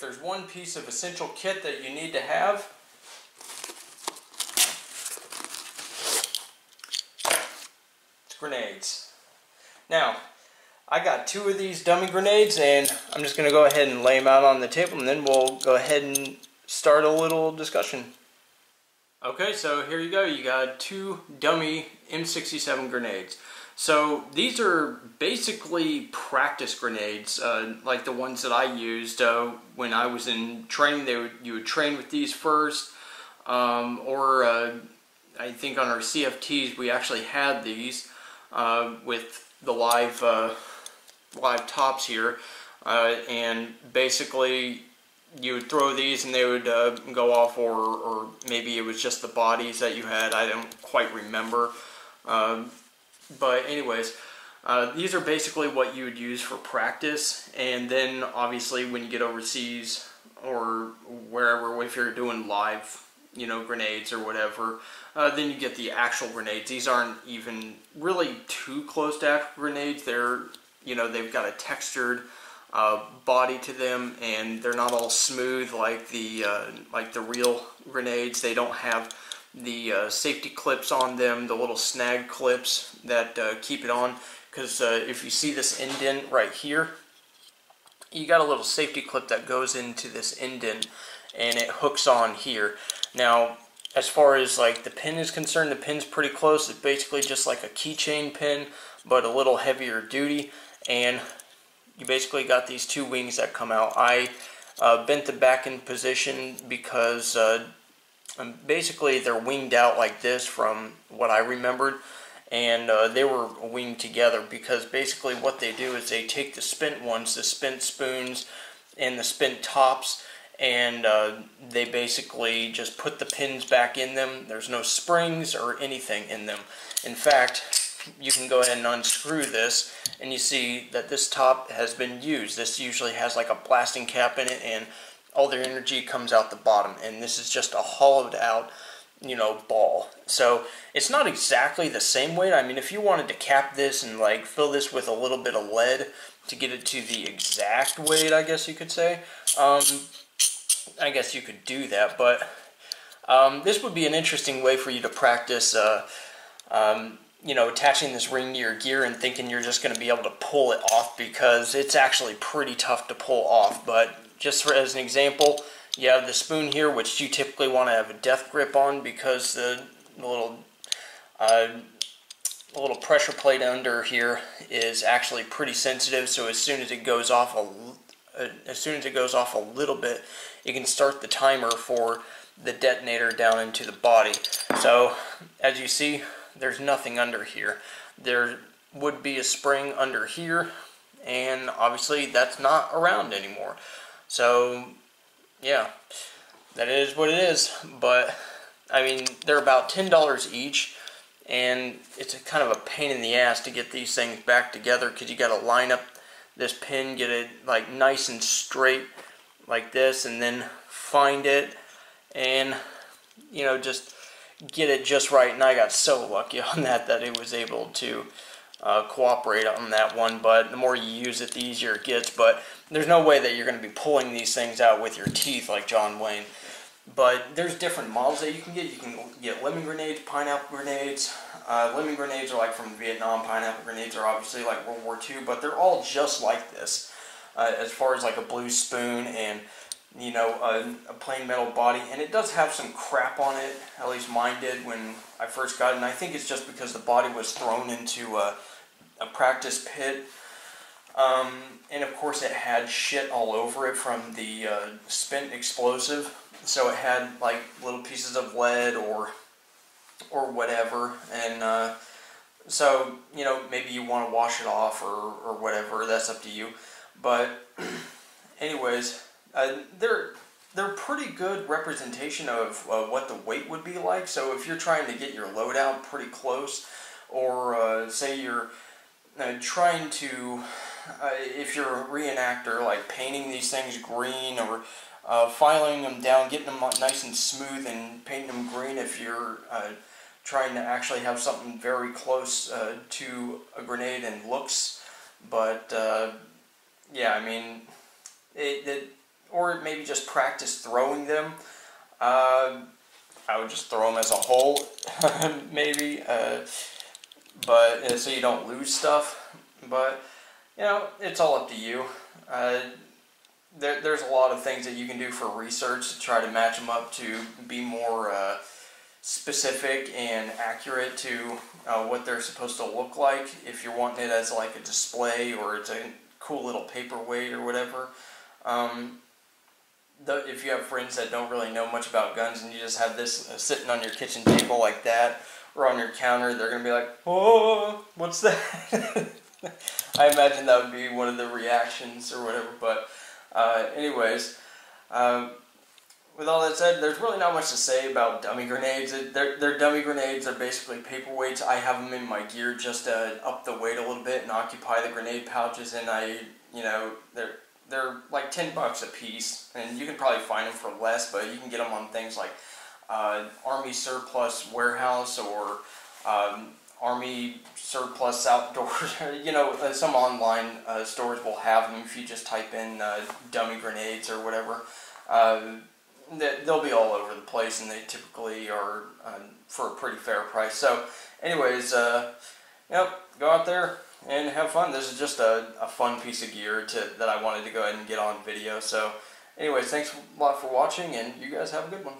there's one piece of essential kit that you need to have, it's grenades. Now, I got 2 of these dummy grenades, and I'm just going to go ahead and lay them out on the table, and then we'll go ahead and start a little discussion. Okay, so here you go. You got 2 dummy M67 grenades. So these are basically practice grenades, like the ones that I used when I was in training. You would train with these first, or I think on our CFTs we actually had these with the live tops here, and basically you would throw these and they would go off, or maybe it was just the bodies that you had. I don't quite remember. But anyways, these are basically what you would use for practice, and then obviously when you get overseas or wherever, if you're doing live, grenades or whatever, then you get the actual grenades. These aren't even really too close to actual grenades. They're, they've got a textured body to them, and they're not all smooth like the real grenades. They don't have the safety clips on them, the little snag clips that keep it on, because if you see this indent right here, you got a little safety clip that goes into this indent and it hooks on here. Now, as far as like the pin is concerned, the pin's pretty close. It's basically just like a keychain pin, but a little heavier duty, and you basically got these 2 wings that come out. I bent them back in position because basically they're winged out like this from what I remembered, and they were winged together because basically what they do is they take the spent ones, the spent spoons and the spent tops, and they basically just put the pins back in them. There's no springs or anything in them. In fact, you can go ahead and unscrew this and you see that this top has been used. This usually has like a blasting cap in it, and all their energy comes out the bottom, and this is just a hollowed out, ball. So it's not exactly the same weight. I mean, if you wanted to cap this and like fill this with a little bit of lead to get it to the exact weight, I guess you could say, I guess you could do that, but this would be an interesting way for you to practice attaching this ring to your gear and thinking you're just going to be able to pull it off, because it's actually pretty tough to pull off. But just as an example, you have the spoon here, which you typically want to have a death grip on, because the little pressure plate under here is actually pretty sensitive. So as soon as it goes off a little bit, you can start the timer for the detonator down into the body. So as you see, there's nothing under here. There would be a spring under here, and obviously that's not around anymore. So yeah, that is what it is. But I mean, they're about $10 each, and it's a kind of a pain in the ass to get these things back together, because you got to line up this pin, get it like nice and straight like this, and then find it and just get it just right. And I got so lucky on that it was able to cooperate on that one. But the more you use it, the easier it gets. But there's no way that you're going to be pulling these things out with your teeth like John Wayne. But there's different models that you can get. You can get lemon grenades, pineapple grenades. Lemon grenades are like from Vietnam. Pineapple grenades are obviously like World War II, but they're all just like this. As far as like a blue spoon and a plain metal body, and it does have some crap on it. At least mine did when I first got it, and I think it's just because the body was thrown into a practice pit. And of course it had shit all over it from the spent explosive, so it had like little pieces of lead or whatever, and so maybe you want to wash it off or whatever. That's up to you. But anyways, they're pretty good representation of what the weight would be like. So if you're trying to get your load out pretty close, or say you're trying to, if you're a reenactor, like painting these things green, or filing them down, getting them nice and smooth and painting them green, if you're trying to actually have something very close to a grenade in looks. But yeah, I mean, or maybe just practice throwing them. I would just throw them as a whole, maybe, but so you don't lose stuff. But you know, it's all up to you. There's a lot of things that you can do for research to try to match them up to be more specific and accurate to what they're supposed to look like. If you're wanting it as like a display or it's a cool little paperweight or whatever. If you have friends that don't really know much about guns and you just have this sitting on your kitchen table like that or on your counter, they're going to be like, "Oh, what's that?" I imagine that would be one of the reactions or whatever. But anyways, with all that said, there's really not much to say about dummy grenades. They're dummy grenades. They're basically paperweights. I have them in my gear just to up the weight a little bit and occupy the grenade pouches, and they're like $10 a piece, and you can probably find them for less, but you can get them on things like Army Surplus Warehouse or Army Surplus Outdoors. Some online stores will have them if you just type in dummy grenades or whatever. They'll be all over the place, and they typically are for a pretty fair price. So anyways, go out there and have fun. This is just a fun piece of gear that I wanted to go ahead and get on video. So anyways, thanks a lot for watching, and you guys have a good one.